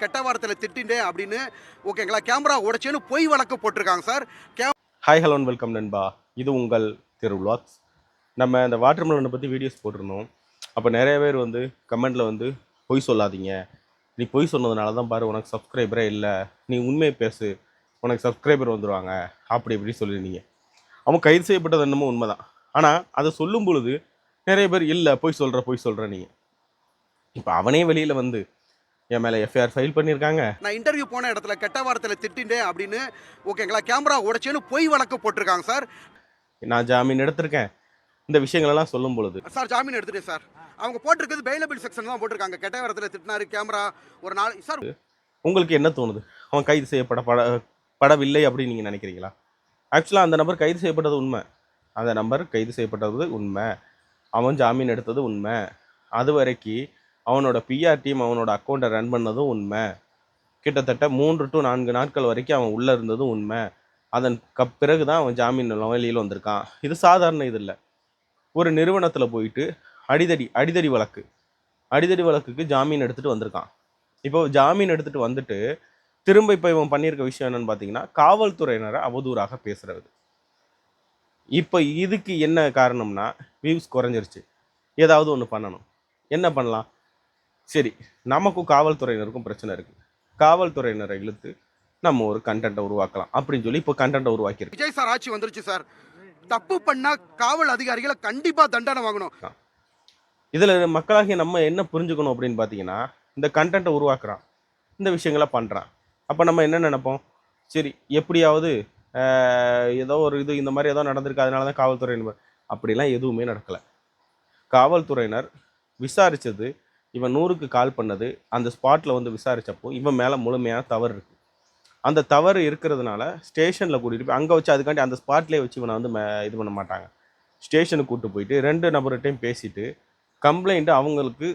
கெட்ட வார்த்தையில் திட்டிண்டே அப்படின்னு ஓகேங்களா, கேமரா உடைச்சேன்னு பொய் வழக்கு போட்டிருக்காங்க சார். ஹாய் ஹலோ வெல்கம் நண்பா. இது உங்கள் திரு விலாக்ஸ். நம்ம இந்த வாட்டர்மெலனை பற்றி வீடியோஸ் போட்டிருந்தோம். அப்போ நிறைய பேர் வந்து கமெண்டில் வந்து பொய் சொல்லாதீங்க, நீ பொய் சொன்னதுனால தான் பாரு உனக்கு சப்ஸ்கிரைபரே இல்லை, நீ உண்மையை பேசு உனக்கு சப்ஸ்கிரைபர் வந்துடுவாங்க அப்படி இப்படி சொல்லியிருந்தீங்க. அவன் கைது செய்யப்பட்டது என்னமோ உண்மைதான். ஆனால் அதை சொல்லும் பொழுது நிறைய பேர் இல்லை பொய் சொல்கிற நீங்கள். இப்போ அவனே வெளியில் வந்து என் மேலே எஃப்ஐஆர் ஃபைல் பண்ணியிருக்காங்க. நான் இன்டர்வியூ போன இடத்துல கெட்ட வார்த்தையில் திட்டிண்டே அப்படின்னு ஓகேங்களா, கேமரா உடைச்சேன்னு பொய் வழக்கு போட்டிருக்காங்க சார். நான் ஜாமீன் எடுத்திருக்கேன். இந்த விஷயங்களெல்லாம் சொல்லும் பொழுது சார் ஜாமீன் எடுத்துட்டேன் சார். அவங்க போட்டிருக்கிறது பெயிலபிள் செக்ஷன் தான் போட்டிருக்காங்க. கெட்ட வார்த்தையில் திட்டினாரு கேமரா ஒரு நாள் சார். உங்களுக்கு என்ன தோணுது? அவன் கைது செய்யப்படவில்லை அப்படின்னு நீங்கள் நினைக்கிறீங்களா? ஆக்சுவலாக அந்த நபர் கைது செய்யப்பட்டது உண்மை. அந்த நபர் கைது செய்யப்பட்டது உண்மை. அவன் ஜாமீன் எடுத்தது உண்மை. அது வரைக்கும் அவனோட பிஆர் டீம் அவனோட அக்கௌண்ட்டை ரன் பண்ணதும் உண்மை. கிட்டத்தட்ட 3 to 4 நாட்கள் வரைக்கும் அவன் உள்ளே இருந்ததும் உண்மை. அதன் பிறகு தான் அவன் ஜாமீன் வெளியில் வந்திருக்கான். இது சாதாரண இது இல்லை. ஒரு நிறுவனத்தில் போயிட்டு அடிதடி வழக்குக்கு ஜாமீன் எடுத்துகிட்டு வந்திருக்கான். இப்போ ஜாமீன் எடுத்துகிட்டு வந்துட்டு திரும்ப இப்போ இவன் பண்ணியிருக்க விஷயம் என்னன்னு பார்த்தீங்கன்னா, காவல்துறையினரை அவதூறாக பேசுறது. இப்போ இதுக்கு என்ன காரணம்னா, வியூஸ் குறைஞ்சிருச்சு. ஏதாவது ஒன்று பண்ணணும். என்ன பண்ணலாம்? சரி, நமக்கும் காவல்துறையினருக்கும் பிரச்சனை இருக்குது. காவல்துறையினரை இழுத்து நம்ம ஒரு கண்டென்ட்டை உருவாக்கலாம் அப்படின்னு சொல்லி இப்போ கண்டென்ட்டை உருவாக்கியிருக்கு. விஜய் சார் ஆட்சி வந்துருச்சு சார். தப்பு பண்ணா காவல் அதிகாரிகளை கண்டிப்பா தண்டனை வாங்கணும். இதில் மக்களாகிய நம்ம என்ன புரிஞ்சுக்கணும் அப்படின்னு பார்த்தீங்கன்னா, இந்த கண்டென்ட்டை உருவாக்குறான், இந்த விஷயங்களை பண்ணுறான். அப்போ நம்ம என்ன நினைப்போம்? சரி, எப்படியாவது ஏதோ ஒரு இது இந்த மாதிரி ஏதோ நடந்திருக்கு, அதனால தான் காவல்துறையினர். அப்படிலாம் எதுவுமே நடக்கலை. காவல்துறையினர் விசாரித்தது, இவன் 100க்கு கால் பண்ணது, அந்த ஸ்பாட்டில் வந்து விசாரித்தப்போ இவன் மேலே முழுமையான தவறு இருக்குது. அந்த தவறு இருக்கிறதுனால ஸ்டேஷனில் கூட்டிகிட்டு போய் அங்கே வச்சு, அதுக்காண்டி அந்த ஸ்பாட்லேயே வச்சு இவனை வந்து இது பண்ண மாட்டாங்க. ஸ்டேஷனுக்கு கூப்பிட்டு போயிட்டு 2 நபர்கிட்டையும் பேசிட்டு கம்ப்ளைண்ட்டு அவங்களுக்கு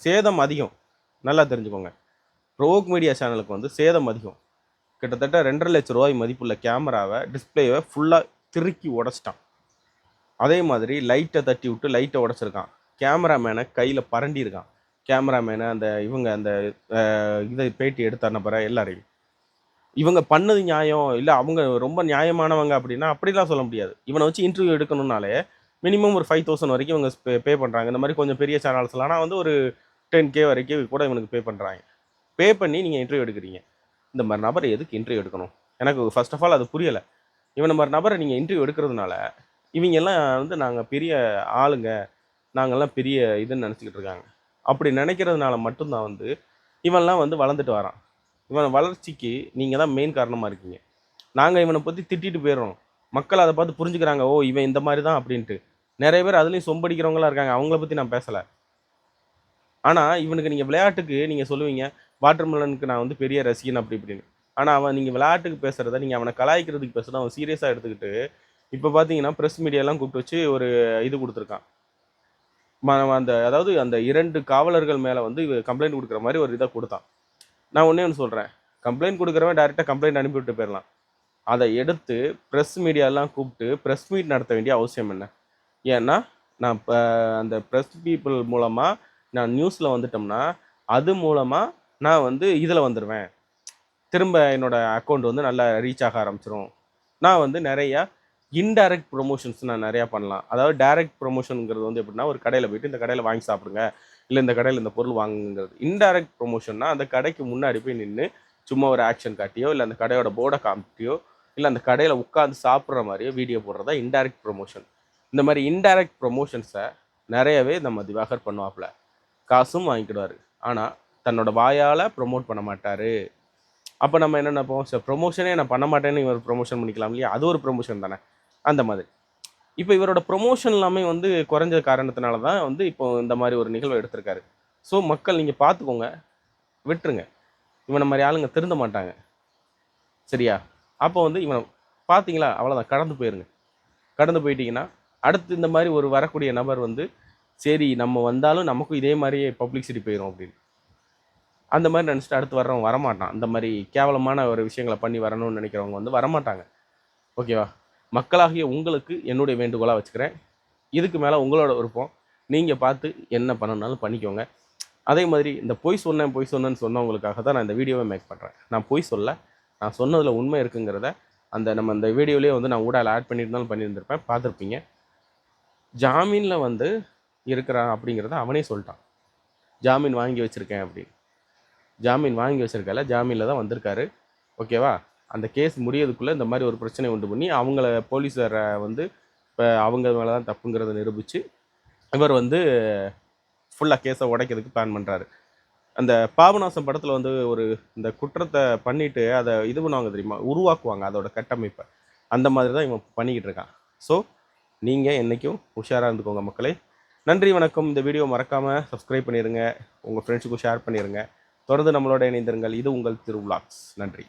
சேதம் அதிகம். நல்லா தெரிஞ்சுக்கோங்க, ப்ரோக் மீடியா சேனலுக்கு வந்து சேதம் அதிகம். கிட்டத்தட்ட 2.5 லட்ச ரூபாய் மதிப்புள்ள கேமராவை டிஸ்பிளேவை ஃபுல்லாக திருக்கி உடச்சிட்டான். அதே மாதிரி லைட்டை தட்டி விட்டு லைட்டை உடச்சிருக்கான். கேமராமேனை கையில் பரண்டியிருக்கான். கேமராமேனை அந்த இதை பேட்டி எடுத்த நபரை எல்லாரையும் இவங்க பண்ணது நியாயம் இல்லை, அவங்க ரொம்ப நியாயமானவங்க அப்படின்னா அப்படிலாம் சொல்ல முடியாது. இவனை வச்சு இன்டர்வியூ எடுக்கணும்னாலே மினிமம் ஒரு 5,000 வரைக்கும் இவங்க பே பண்ணுறாங்க. இந்த மாதிரி கொஞ்சம் பெரிய சேனல்ஸ்லாம் ஆனால் வந்து ஒரு 10K வரைக்கும் கூட இவனுக்கு பே பண்ணுறாங்க. பே பண்ணி நீங்கள் இன்டர்வியூ எடுக்கிறீங்க. இந்த மாதிரி நபரை எதுக்கு இன்டர்வியூ எடுக்கணும்? எனக்கு ஃபர்ஸ்ட் ஆஃப் ஆல் அது புரியலை. இவனை மாதிரி நபரை நீங்கள் இன்டர்வியூ எடுக்கிறதுனால இவங்கெல்லாம் வந்து நாங்கள் பெரிய ஆளுங்க, நாங்கள்லாம் பெரிய இதுன்னு நினச்சிக்கிட்டு இருக்காங்க. அப்படி நினைக்கிறதுனால மட்டும்தான் வந்து இவன்லாம் வந்து வளர்ந்துட்டு வரான். இவன் வளர்ச்சிக்கு நீங்கள் தான் மெயின் காரணமாக இருக்கீங்க. நாங்கள் இவனை பற்றி திட்டிட்டு போயிடுறோம், மக்கள் அதை பார்த்து புரிஞ்சுக்கிறாங்க, ஓ இவன் இந்த மாதிரி தான் அப்படின்ட்டு. நிறைய பேர் அதுலேயும் சொம்படிக்கிறவங்களாம் இருக்காங்க, அவங்கள பற்றி நான் பேசலை. ஆனால் இவனுக்கு நீங்கள் விளையாட்டுக்கு நீங்கள் சொல்லுவீங்க, வாட்டர்மெலனுக்கு நான் வந்து பெரிய ரசிகன் அப்படி இப்படின்னு. ஆனால் அவன் நீங்கள் விளையாட்டுக்கு பேசுகிறத, நீங்கள் அவனை கலாய்க்கிறதுக்கு பேசுகிறத அவன் சீரியஸாக எடுத்துக்கிட்டு இப்போ பார்த்தீங்கன்னா ப்ரெஸ் மீடியாலாம் கூப்பிட்டு வச்சு ஒரு இது கொடுத்துருக்கான். அதாவது அந்த 2 காவலர்கள் மேலே வந்து கம்ப்ளைண்ட் கொடுக்குற மாதிரி ஒரு இதை கொடுத்தான். நான் ஒன்றே ஒன்று சொல்கிறேன், கம்ப்ளைண்ட் கொடுக்குறவன் டைரெக்டாக கம்ப்ளைண்ட் அனுப்பிவிட்டு போயிடலாம். அதை எடுத்து ப்ரெஸ் மீடியாலாம் கூப்பிட்டு ப்ரெஸ் மீட் நடத்த வேண்டிய அவசியம் என்ன? ஏன்னா நான் இப்போ அந்த ப்ரெஸ் பீப்புள் மூலமாக நான் நியூஸில் வந்துட்டோம்னா அது மூலமாக நான் வந்து இதில் வந்துடுவேன், திரும்ப என்னோடய அக்கௌண்ட் வந்து நல்லா ரீச் ஆக ஆரம்பிச்சிடும். நான் வந்து நிறையா இன்டைரக்ட் ப்ரொமோஷன்ஸ் நான் நிறையா பண்ணலாம். அதாவது டைரக்ட் ப்ரொமோஷனுங்கிறது வந்து எப்படின்னா, ஒரு கடையில் போய்ட்டு இந்த கடையில் வாங்கி சாப்பிடுங்க, இல்லை இந்த கடையில் இந்த பொருள் வாங்குங்கிறது. இன்டைரக்ட் ப்ரொமோஷன்னா அந்த கடைக்கு முன்னாடி போய் நின்று சும்மா ஒரு ஆக்ஷன் காட்டியோ, இல்லை அந்த கடையோட போர்டை காமிட்டியோ, இல்லை அந்த கடையில் உட்காந்து சாப்பிட்ற மாதிரியோ வீடியோ போடுறதா இன்டைரக்ட் ப்ரொமோஷன். இந்த மாதிரி இன்டைரக்ட் ப்ரொமோஷன்ஸை நிறையவே நம்ம திவாகர் பண்ணுவாப்புல, காசும் வாங்கிக்கிடுவார். ஆனால் தன்னோட வாயால் ப்ரொமோட் பண்ண மாட்டார். அப்போ நம்ம என்ன நினைப்போம், சார் ப்ரொமோஷனே நான் பண்ண மாட்டேன்னு இவர் ப்ரொமோஷன் பண்ணிக்கலாம் இல்லையா, அது ஒரு ப்ரொமோஷன் தானே. அந்த மாதிரி இப்போ இவரோட ப்ரொமோஷன் எல்லாமே வந்து குறைஞ்ச காரணத்தினால தான் வந்து இப்போ இந்த மாதிரி ஒரு நிகழ்வை எடுத்திருக்காரு. ஸோ மக்கள் நீங்கள் பார்த்துக்கோங்க, விட்டுருங்க. இவனை மாதிரி ஆளுங்க திருந்த மாட்டாங்க, சரியா? அப்போ வந்து இவனை பார்த்தீங்களா, அவ்வளோதான், கடந்து போயிருங்க. கடந்து போயிட்டீங்கன்னா அடுத்து இந்த மாதிரி ஒரு வரக்கூடிய நபர் வந்து சரி நம்ம வந்தாலும் நமக்கும் இதே மாதிரியே பப்ளிசிட்டி போயிடும் அப்படின்னு அந்த மாதிரி நினச்சிட்டு அடுத்து வர்றவங்க வரமாட்டான். அந்த மாதிரி கேவலமான ஒரு விஷயங்களை பண்ணி வரணும்னு நினைக்கிறவங்க வந்து வரமாட்டாங்க. ஓகேவா? மக்களாகிய உங்களுக்கு என்னுடைய வேண்டுகோளாக வச்சுக்கிறேன். இதுக்கு மேலே உங்களோட விருப்பம், நீங்கள் பார்த்து என்ன பண்ணணும்னாலும் பண்ணிக்கோங்க. அதே மாதிரி இந்த பொய் சொன்னேன்னு சொன்னவங்களுக்காக தான் நான் இந்த வீடியோவை மேக் பண்ணுறேன். நான் பொய் சொல்ல, நான் சொன்னதில் உண்மை இருக்குங்கிறத நம்ம அந்த வீடியோலேயே வந்து நான் ஊடால ஆட் பண்ணியிருந்தாலும் பண்ணியிருந்திருப்பேன், பார்த்துருப்பீங்க. ஜாமீனில் வந்து இருக்கிறான் அப்படிங்கிறத அவனே சொல்லிட்டான். ஜாமீன் வாங்கி வச்சுருக்கேன் அப்படின்னு. ஜாமீன் வாங்கி வச்சுருக்கல, ஜாமீனில் தான் வந்திருக்காரு. ஓகேவா? அந்த கேஸ் முடியறதுக்குள்ளே இந்த மாதிரி ஒரு பிரச்சனை உண்டு பண்ணி அவங்கள போலீஸாரை வந்து இப்போ அவங்க மேலே தான் தப்புங்கிறத நிரூபித்து இவர் வந்து ஃபுல்லாக கேஸை உடைக்கிறதுக்கு பிளான் பண்ணுறாரு. அந்த பாபநாசம் படத்தில் வந்து ஒரு இந்த குற்றத்தை பண்ணிவிட்டு அதை இது பண்ணுவாங்க தெரியுமா, உருவாக்குவாங்க அதோட கட்டமைப்பை. அந்த மாதிரி தான் இவன் பண்ணிக்கிட்டு இருக்கான். ஸோ நீங்கள் என்றைக்கும் உஷாராக இருந்துக்கோங்க மக்களே. நன்றி, வணக்கம். இந்த வீடியோ மறக்காமல் சப்ஸ்கிரைப் பண்ணிடுங்க, உங்கள் ஃப்ரெண்ட்ஸுக்கும் ஷேர் பண்ணிடுங்க. தொடர்ந்து நம்மளோட இணைந்திருங்கள். இது உங்கள் திரு விலாக்ஸ். நன்றி.